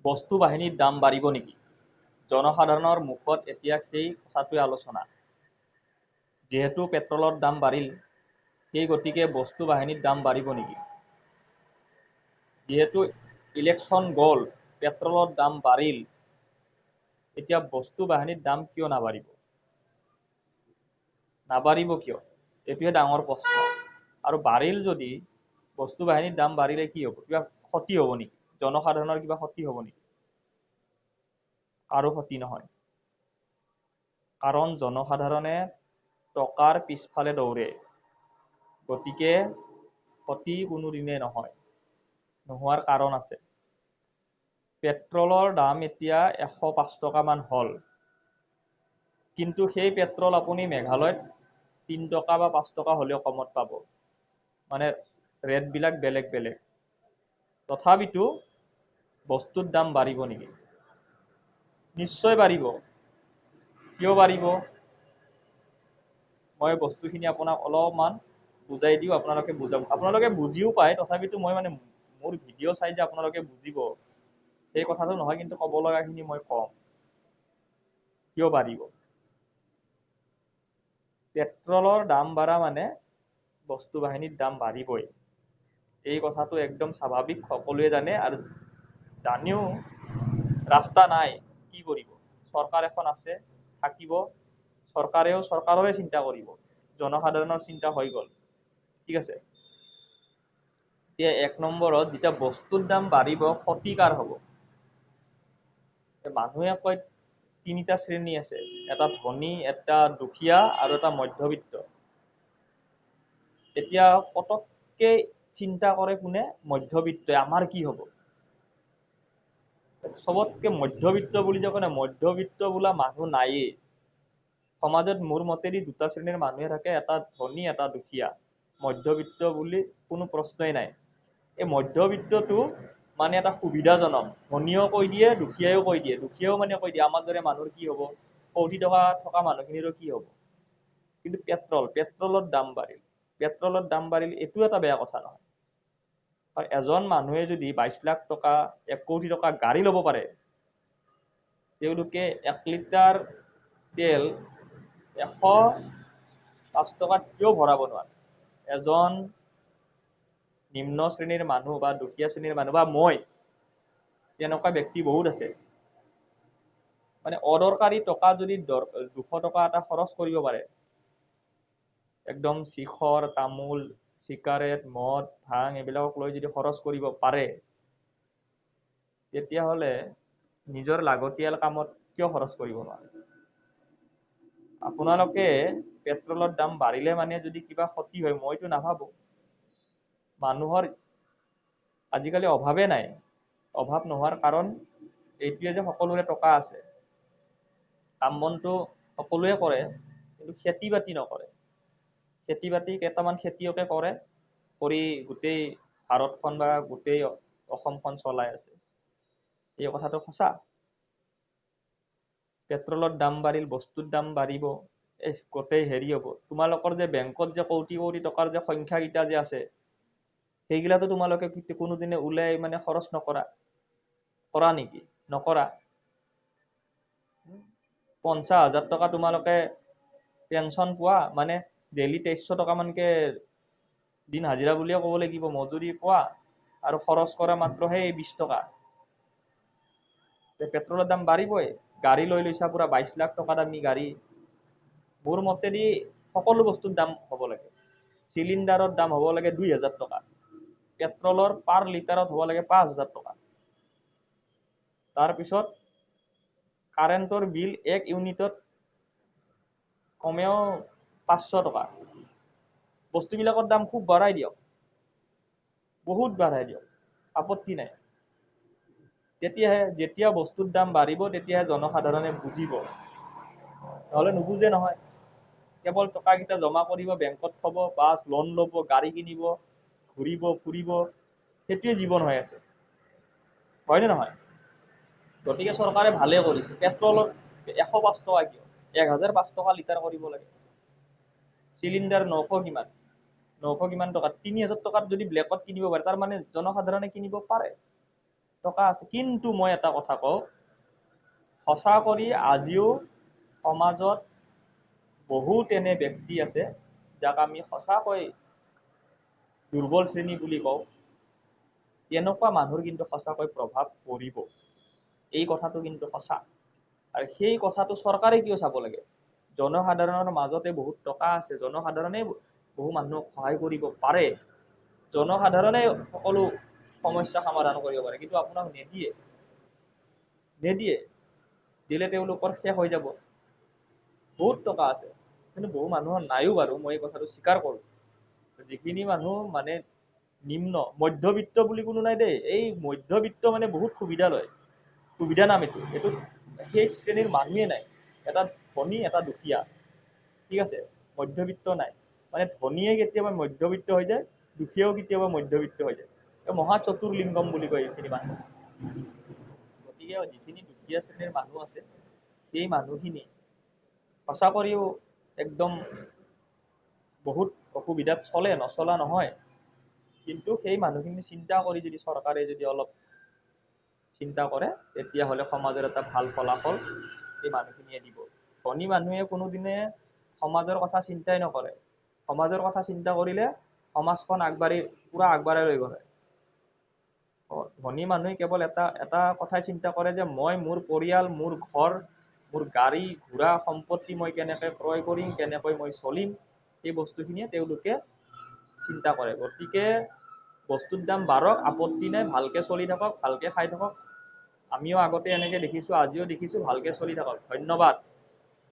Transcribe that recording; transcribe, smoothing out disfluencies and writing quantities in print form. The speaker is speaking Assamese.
বস্তু বাহিনীৰ দাম বাঢ়িব নেকি? জনসাধাৰণৰ মুখত এতিয়া সেই কথাটোৱে আলোচনা। যেহেতু পেট্ৰলৰ দাম বাঢ়িল, সেই গতিকে বস্তু বাহিনীৰ দাম বাঢ়িব নেকি? যেহেতু ইলেকশ্যন গ'ল, পেট্ৰলৰ দাম বাঢ়িল, এতিয়া বস্তু বাহিনীৰ দাম কিয় নাবাঢ়িব? নাবাঢ়িব কিয়? এইটোৱে ডাঙৰ প্ৰশ্ন। আৰু বাঢ়িল যদি বস্তু বাহিনীৰ দাম বাঢ়িলে কি হ'ব? কিবা ক্ষতি হ'ব নেকি? জনসাধাৰণৰ কিবা ক্ষতি হ'ব নেকি? কাৰো ক্ষতি নহয়। কাৰণ জনসাধাৰণে টকাৰ পিছফালে দৌৰে। গতিকে ক্ষতি কোনোদিনে নহয়। নোহোৱাৰ কাৰণ আছে। পেট্ৰলৰ দাম এতিয়া 105 টকামান হ'ল। কিন্তু সেই পেট্ৰল আপুনি মেঘালয়ত 3 টকা বা 5 টকা হ'লেও কমত পাব। মানে ৰেটবিলাক বেলেগ বেলেগ। তথাপিতো বস্তুৰ দাম বাঢ়িব নেকি? নিশ্চয় বাঢ়িব। কিয় বাঢ়িব? মই বস্তুখিনি আপোনাক অলপমান বুজাই দিওঁ, আপোনালোকে বুজাব। আপোনালোকে বুজিও পায়, তথাপিতো মই মানে মোৰ ভিডিঅ' চাই যে আপোনালোকে বুজিব, সেই কথাটো নহয়, কিন্তু ক'ব লগাখিনি মই কম। কিয় বাঢ়িব? পেট্ৰলৰ দাম বাঢ়া মানে বস্তু বাহিনীৰ দাম বাঢ়িবই। এই কথাটো একদম স্বাভাৱিক, সকলোৱে জানে, আৰু জানিও ৰাস্তা নাই। কি কৰিব? চৰকাৰ এখন আছে, থাকিব, চৰকাৰৰে চিন্তা কৰিব। জনসাধাৰণৰ চিন্তা হৈ গ'ল। ঠিক আছে? এতিয়া 1 নম্বৰত যেতিয়া বস্তুৰ দাম বাঢ়িব, ক্ষতি কাৰ হ'ব? মানুহে কয় 3টা শ্ৰেণী আছে, এটা ধনী, এটা দুখীয়া আৰু এটা মধ্যবিত্ত। এতিয়া পটককে চিন্তা কৰে কোনে? মধ্যবিত্তই। আমাৰ কি হ'ব? চবতকে মধ্যবিত্ত বুলি যে কয়, মধ্যবিত্ত বোলা মানুহ নায়েই। সমাজত মোৰ মতেদি 2টা শ্ৰেণীৰ মানুহে থাকে, এটা ধনী, এটা দুখীয়া। মধ্যবিত্ত বুলি কোনো প্ৰশ্নই নাই। এই মধ্যবিত্তটো মানে এটা সুবিধাজনক। ধনীয়েও কৈ দিয়ে, দুখীয়াও কৈ দিয়ে। দুখীয়াও মানে কৈ দিয়ে আমাৰ দৰে মানুহৰ কি হ'ব? কোটি টকা থকা মানুহখিনিৰো কি হ'ব? কিন্তু পেট্ৰলৰ দাম বাঢ়িল। পেট্ৰলৰ দাম বাঢ়িল, এইটো এটা বেয়া কথা নহয়। আৰু এজন মানুহে যদি 22 লাখ টকা, 1 কোটি টকা গাড়ী ল'ব পাৰে, তেওঁলোকে 1 লিটাৰ তেল 105 টকাত কিয় ভৰাব নোৱাৰে? এজন নিম্ন শ্ৰেণীৰ মানুহ বা দুখীয়া শ্ৰেণীৰ মানুহ বা মই, তেনেকুৱা ব্যক্তি বহুত আছে, মানে অদৰকাৰী টকা যদি 200 টকা এটা খৰচ কৰিব পাৰে, একদম শিখৰ, তামোল, চিগাৰেট, মদ, ভাং এইবিলাকক লৈ যদি খৰচ কৰিব পাৰে, তেতিয়াহ'লে নিজৰ লাগতিয়াল কামত কিয় খৰচ কৰিব নোৱাৰে? আপোনালোকে পেট্ৰলৰ দাম বাঢ়িলে মানে যদি কিবা ক্ষতি হয়, মইতো নাভাবোঁ। মানুহৰ আজিকালি অভাৱে নাই। অভাৱ নোহোৱাৰ কাৰণ এইটোৱে যে সকলোৰে টকা আছে। কাম বনটো সকলোৱে কৰে, কিন্তু খেতি বাতি নকৰে। খেতি বাতি কেইটামান খেতিয়কে কৰে, কৰি গোটেই ভাৰতখন বা গোটেই অসমখন চলাই আছে। এই কথাটো সঁচা। পেট্ৰলৰ দাম বাঢ়িল, বস্তুৰ দাম বাঢ়িব, গোটেই হেৰি হ'ব। তোমালোকৰ যে বেংকত যে কোটি কোটি টকাৰ যে সংখ্যাকেইটা যে আছে, সেইগিলাটো তোমালোকে কোনোদিনে ওলাই মানে খৰচ নকৰা। কৰা নেকি? নকৰা। 50,000 টকা তোমালোকে পেঞ্চন পোৱা, মানে ডেইলি 2300 টকামানকে দিন হাজিৰা বুলিয়ে ক'ব লাগিব, মজুৰি পোৱা, আৰু খৰচ কৰা মাত্ৰ সেই 20 টকা। পেট্ৰলৰ দাম বাঢ়িবই। গাড়ী লৈ লৈছা পুৰা 22 লাখ টকা দামী গাড়ী। মোৰ মতেদি সকলো বস্তুৰ দাম হ'ব লাগে। চিলিণ্ডাৰৰ দাম হ'ব লাগে 2000 টকা। পেট্ৰলৰ পাৰ লিটাৰত হ'ব লাগে 5000 টকা। তাৰপিছত কাৰেণ্টৰ বিল 1 ইউনিটত কমেও 500 টকা। বস্তুবিলাকৰ দাম খুব বঢ়াই দিয়ক, বহুত বঢ়াই দিয়ক, আপত্তি নাই। যেতিয়া বস্তুৰ দাম বাঢ়িব, তেতিয়াহে জনসাধাৰণে বুজিব, নহ'লে নুবুজে নহয়। কেৱল টকাকেইটা জমা কৰিব, বেংকত থ'ব, বাছ লোন ল'ব, গাড়ী কিনিব, ঘূৰিব ফুৰিব, সেইটোৱে জীৱন হৈ আছে, হয়নে নহয়? গতিকে চৰকাৰে ভালে কৰিছে। পেট্ৰলত 105 টকা কিয়? 1005 টকা লিটাৰ কৰিব লাগে। চিলিণ্ডাৰ 900 কিমান? 900 কিমান টকাত? 3000 টকাত যদি ব্লেকত কিনিব পাৰে, তাৰ মানে জনসাধাৰণে কিনিব পাৰে। টকা আছে। কিন্তু মই এটা কথা কওঁ, সঁচা কৰি আজিও সমাজত বহুত এনে ব্যক্তি আছে যাক আমি সঁচাকৈ দুৰ্বল শ্ৰেণী বুলি কওঁ। এনেকুৱা মানুহৰ কিন্তু সঁচাকৈ প্ৰভাৱ পৰিব, এই কথাটো কিন্তু সঁচা। আৰু সেই কথাটো চৰকাৰে কিয় চাব লাগে? জনসাধাৰণৰ মাজতে বহুত টকা আছে, জনসাধাৰণে বহু মানুহক সহায় কৰিব পাৰে, জনসাধাৰণে সকলো সমস্যা সমাধান কৰিব পাৰে, কিন্তু আপোনাক নিদিয়ে। দিলে তেওঁলোকৰ শেষ হৈ যাব। বহুত টকা আছে, কিন্তু বহু মানুহৰ নাইও বাৰু, মই এই কথাটো স্বীকাৰ কৰোঁ। যিখিনি মানুহ মানে নিম্ন মধ্যবিত্ত বুলি কোনো নাই দেই, এই মধ্যবিত্ত মানে বহুত সুবিধা লয়, সুবিধা নাম এইটো সেই শ্ৰেণীৰ মানুহে নাই। এটা ধনী এটা দুখীয়া, ঠিক আছে, মধ্যবিত্ত নাই। মানে ধনীয়ে কেতিয়াবা মধ্যবিত্ত হৈ যায়, দুখীয়াও কেতিয়াবা মধ্যবিত্ত হৈ যায়। মহা চতুৰ্লিংগম বুলি কয় এইখিনি মানুহ। গতিকে যিখিনি দুখীয়া শ্ৰেণীৰ মানুহ আছে, সেই মানুহখিনি সঁচা কৰিও একদম বহুত অসুবিধাত চলে, নচলা নহয়। কিন্তু সেই মানুহখিনি চিন্তা কৰি যদি চৰকাৰে যদি অলপ চিন্তা কৰে, তেতিয়াহ'লে সমাজৰ এটা ভাল ফলাফল এই মানুহখিনিয়ে দিব। ধনী মানুহে কোনোদিনে সমাজৰ কথা চিন্তাই নকৰে। সমাজৰ কথা চিন্তা কৰিলে সমাজখন পুৰা আগবাঢ়াই লৈ গ'লে। ধনী মানুহে কেৱল এটা কথাই চিন্তা কৰে যে মই মোৰ পৰিয়াল, মোৰ ঘৰ, মোৰ গাড়ী ঘোঁৰা সম্পত্তি মই কেনেকৈ ক্ৰয় কৰিম, কেনেকৈ মই চলিম, সেই বস্তুখিনিয়ে তেওঁলোকে চিন্তা কৰে। গতিকে বস্তুৰ দাম বাঢ়ক, আপত্তি নাই, ভালকৈ চলি থাকক, ভালকৈ খাই থাকক। আমিও আগতে এনেকৈ দেখিছোঁ, আজিও দেখিছোঁ, ভালকৈ চলি থাকক। ধন্যবাদ।